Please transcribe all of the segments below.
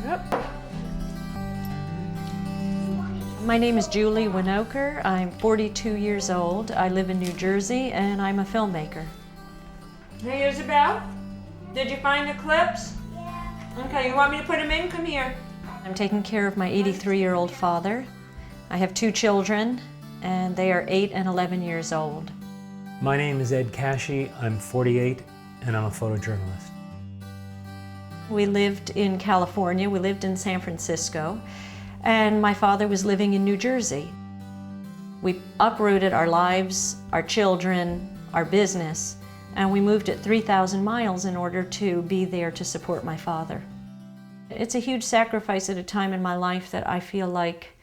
Yep. My name is Julie Winokur. I'm 42 years old. I live in New Jersey and I'm a filmmaker. Hey Isabel, did you find the clips? Yeah. Okay, you want me to put them in? Come here. I'm taking care of my 83-year-old father. I have 2 children and they are 8 and 11 years old. My name is Ed Kashi. I'm 48 and I'm a photojournalist. We lived in California, we lived in San Francisco, and my father was living in New Jersey. We uprooted our lives, our children, our business, and we moved at 3,000 miles in order to be there to support my father. It's a huge sacrifice at a time in my life that I feel like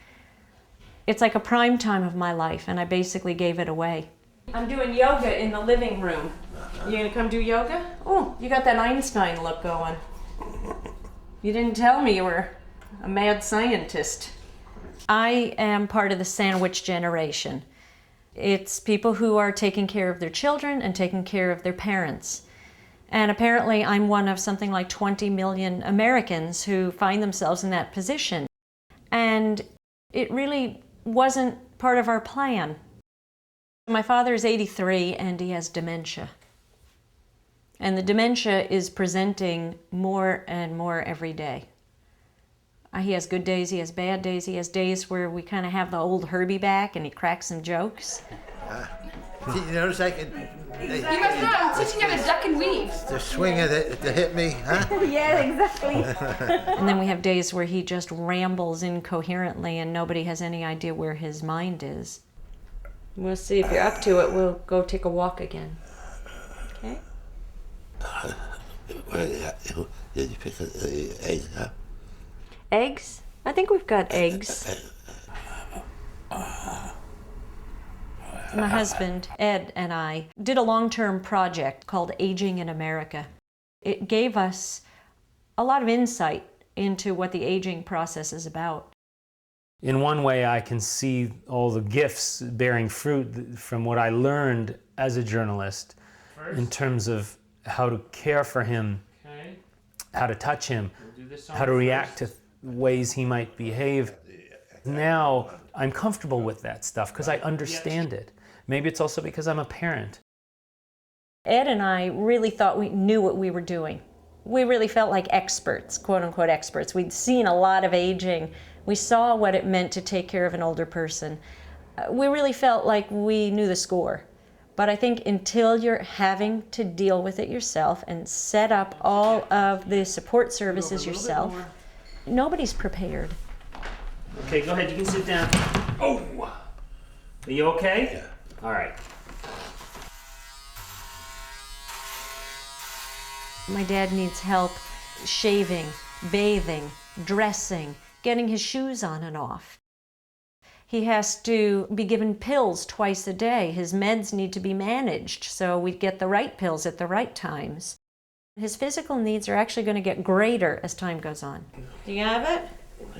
it's like a prime time of my life, and I basically gave it away. I'm doing yoga in the living room. You gonna come do yoga? Oh, you got that Einstein look going. You didn't tell me you were a mad scientist. I am part of the sandwich generation. It's people who are taking care of their children and taking care of their parents. And apparently I'm one of something like 20 million Americans who find themselves in that position. And it really wasn't part of our plan. My father is 83 and he has dementia. And the dementia is presenting more and more every day. He has good days, he has bad days, he has days where we kind of have the old Herbie back and he cracks some jokes. You notice I can... You must not, I'm teaching how to duck and weave. The swing of it to hit me, huh? Yeah, exactly. And then we have days where he just rambles incoherently and nobody has any idea where his mind is. We'll see if you're up to it, we'll go take a walk again. Okay? Did you pick eggs up? Eggs? I think we've got eggs. My husband, Ed, and I did a long-term project called Aging in America. It gave us a lot of insight into what the aging process is about. In one way, I can see all the gifts bearing fruit from what I learned as a journalist in terms of how to care for him, how to touch him, how to react to ways he might behave. Now, I'm comfortable with that stuff because I understand it. Maybe it's also because I'm a parent. Ed and I really thought we knew what we were doing. We really felt like experts, quote-unquote experts. We'd seen a lot of aging. We saw what it meant to take care of an older person. We really felt like we knew the score. But I think until you're having to deal with it yourself and set up all of the support services yourself, nobody's prepared. Okay, go ahead, you can sit down. Oh! Are you okay? Yeah. All right. My dad needs help shaving, bathing, dressing, getting his shoes on and off. He has to be given pills twice a day. His meds need to be managed so we get the right pills at the right times. His physical needs are actually going to get greater as time goes on. Do you have it?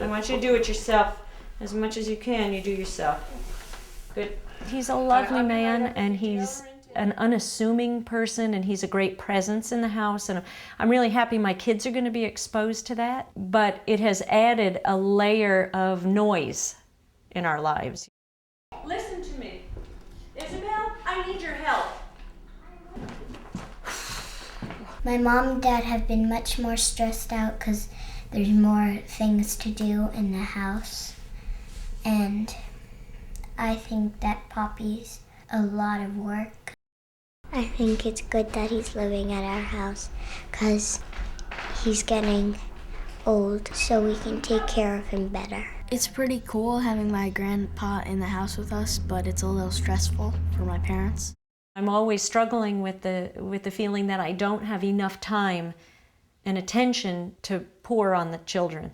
I want you to do it yourself. As much as you can, you do yourself. Good. He's a lovely man, and he's an unassuming person, and he's a great presence in the house, and I'm really happy my kids are going to be exposed to that, but it has added a layer of noise in our lives. Listen to me. Isabel, I need your help. My mom and dad have been much more stressed out because there's more things to do in the house. And I think that Poppy's a lot of work. I think it's good that he's living at our house because he's getting old, so we can take care of him better. It's pretty cool having my grandpa in the house with us, but it's a little stressful for my parents. I'm always struggling with the feeling that I don't have enough time and attention to pour on the children.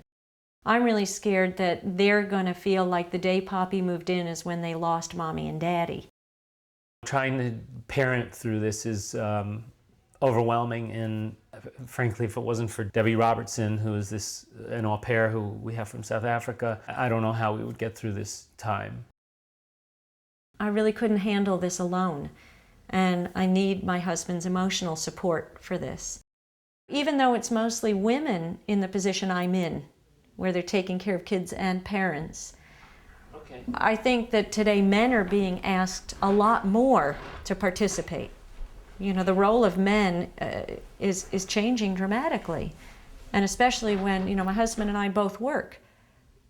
I'm really scared that they're going to feel like the day Poppy moved in is when they lost Mommy and Daddy. Trying to parent through this is overwhelming, and frankly, if it wasn't for Debbie Robertson, who is an au pair who we have from South Africa, I don't know how we would get through this time. I really couldn't handle this alone, and I need my husband's emotional support for this. Even though it's mostly women in the position I'm in where they're taking care of kids and parents. Okay. I think that today men are being asked a lot more to participate. You know, the role of men is changing dramatically. And especially when, you know, my husband and I both work.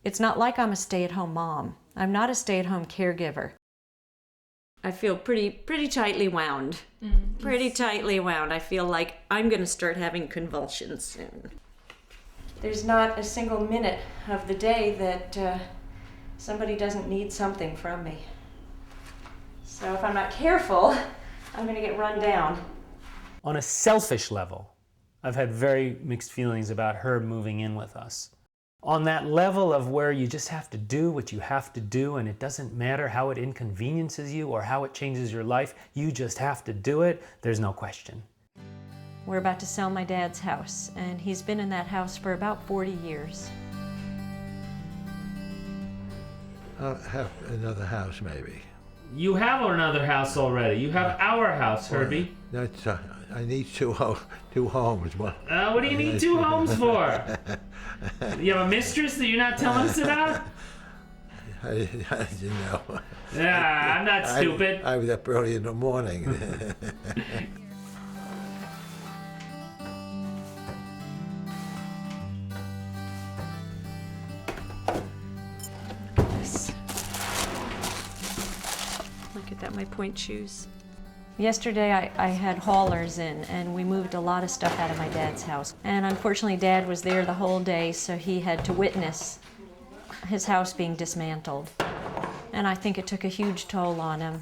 It's not like I'm a stay-at-home mom. I'm not a stay-at-home caregiver. I feel pretty tightly wound. Pretty tightly wound. I feel like I'm going to start having convulsions soon. There's not a single minute of the day that somebody doesn't need something from me. So if I'm not careful, I'm going to get run down. On a selfish level, I've had very mixed feelings about Herb moving in with us. On that level of where you just have to do what you have to do, and it doesn't matter how it inconveniences you or how it changes your life, you just have to do it, there's no question. We're about to sell my dad's house, and he's been in that house for about 40 years. I'll have another house, maybe. You have another house already. You have our house, Herbie. That's, I need two homes. What do you need two homes for? You have a mistress that you're not telling us about? I didn't know. Yeah, I'm not stupid. I was up early in the morning. Look at that, my point shoes. Yesterday I had haulers in, and we moved a lot of stuff out of my dad's house. And unfortunately Dad was there the whole day, so he had to witness his house being dismantled. And I think it took a huge toll on him.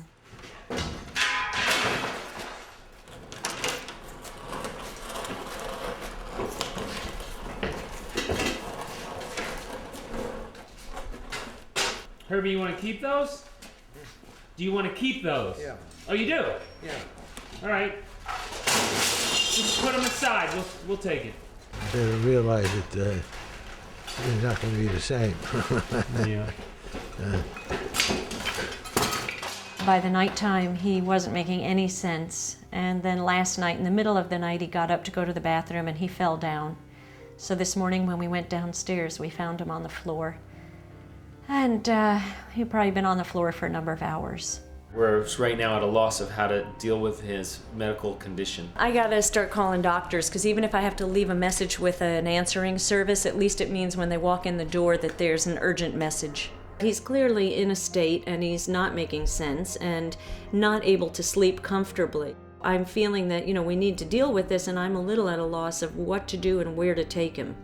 Herbie, you want to keep those? Do you want to keep those? Yeah. Oh, you do? Yeah. All right. Just put them aside. We'll take it. I better realize that it's not going to be the same. Yeah. By the nighttime, he wasn't making any sense. And then last night, in the middle of the night, he got up to go to the bathroom and he fell down. So this morning when we went downstairs, we found him on the floor. And he'd probably been on the floor for a number of hours. We're right now at a loss of how to deal with his medical condition. I gotta start calling doctors, because even if I have to leave a message with an answering service, at least it means when they walk in the door that there's an urgent message. He's clearly in a state and he's not making sense and not able to sleep comfortably. I'm feeling that, you know, we need to deal with this, and I'm a little at a loss of what to do and where to take him.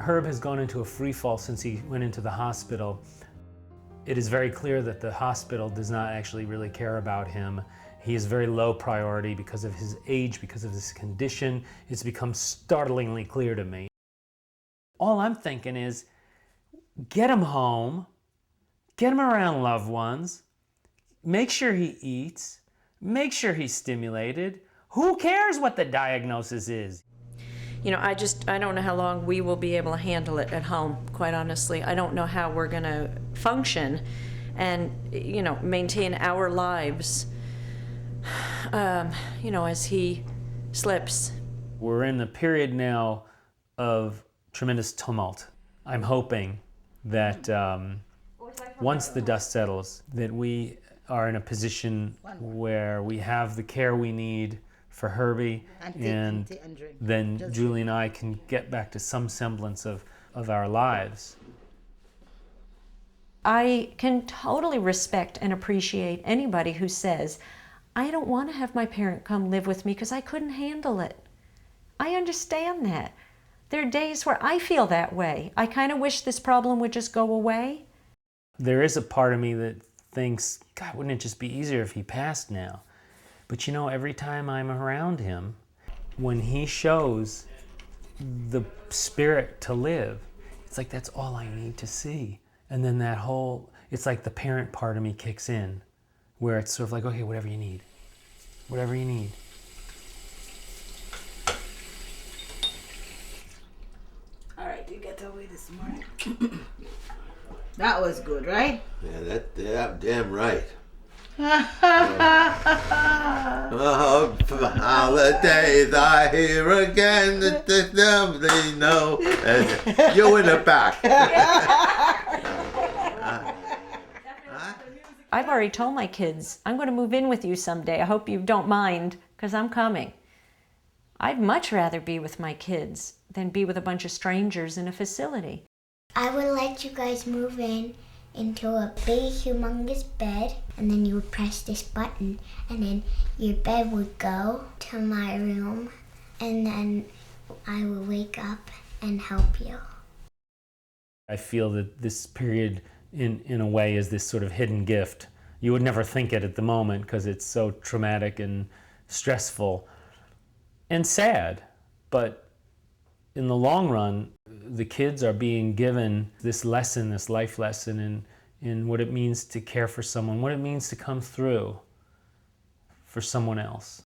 Herb has gone into a free fall since he went into the hospital. It is very clear that the hospital does not actually really care about him. He is very low priority because of his age, because of his condition. It's become startlingly clear to me. All I'm thinking is, get him home, get him around loved ones, make sure he eats, make sure he's stimulated. Who cares what the diagnosis is? You know, I don't know how long we will be able to handle it at home, quite honestly. I don't know how we're gonna function and, you know, maintain our lives, you know, as he slips. We're in a period now of tremendous tumult. I'm hoping that once the dust settles, that we are in a position where we have the care we need for Herbie, and then Julie and I can get back to some semblance of our lives. I can totally respect and appreciate anybody who says, I don't want to have my parent come live with me because I couldn't handle it. I understand that. There are days where I feel that way. I kind of wish this problem would just go away. There is a part of me that thinks, God, wouldn't it just be easier if he passed now? But you know, every time I'm around him, when he shows the spirit to live, it's like that's all I need to see. And then that whole, it's like the parent part of me kicks in, where it's sort of like, okay, whatever you need. Whatever you need. get away this morning. That was good, right? Yeah, that damn right. Oh, Oh, for holidays are here again. It's lovely, no. And you in the back. I've already told my kids, I'm going to move in with you someday. I hope you don't mind, because I'm coming. I'd much rather be with my kids than be with a bunch of strangers in a facility. I would let you guys move into a big, humongous bed, and then you would press this button, and then your bed would go to my room, and then I would wake up and help you. I feel that this period, in a way, is this sort of hidden gift. You would never think it at the moment because it's so traumatic and stressful and sad. But in the long run, the kids are being given this lesson, this life lesson in what it means to care for someone, what it means to come through for someone else.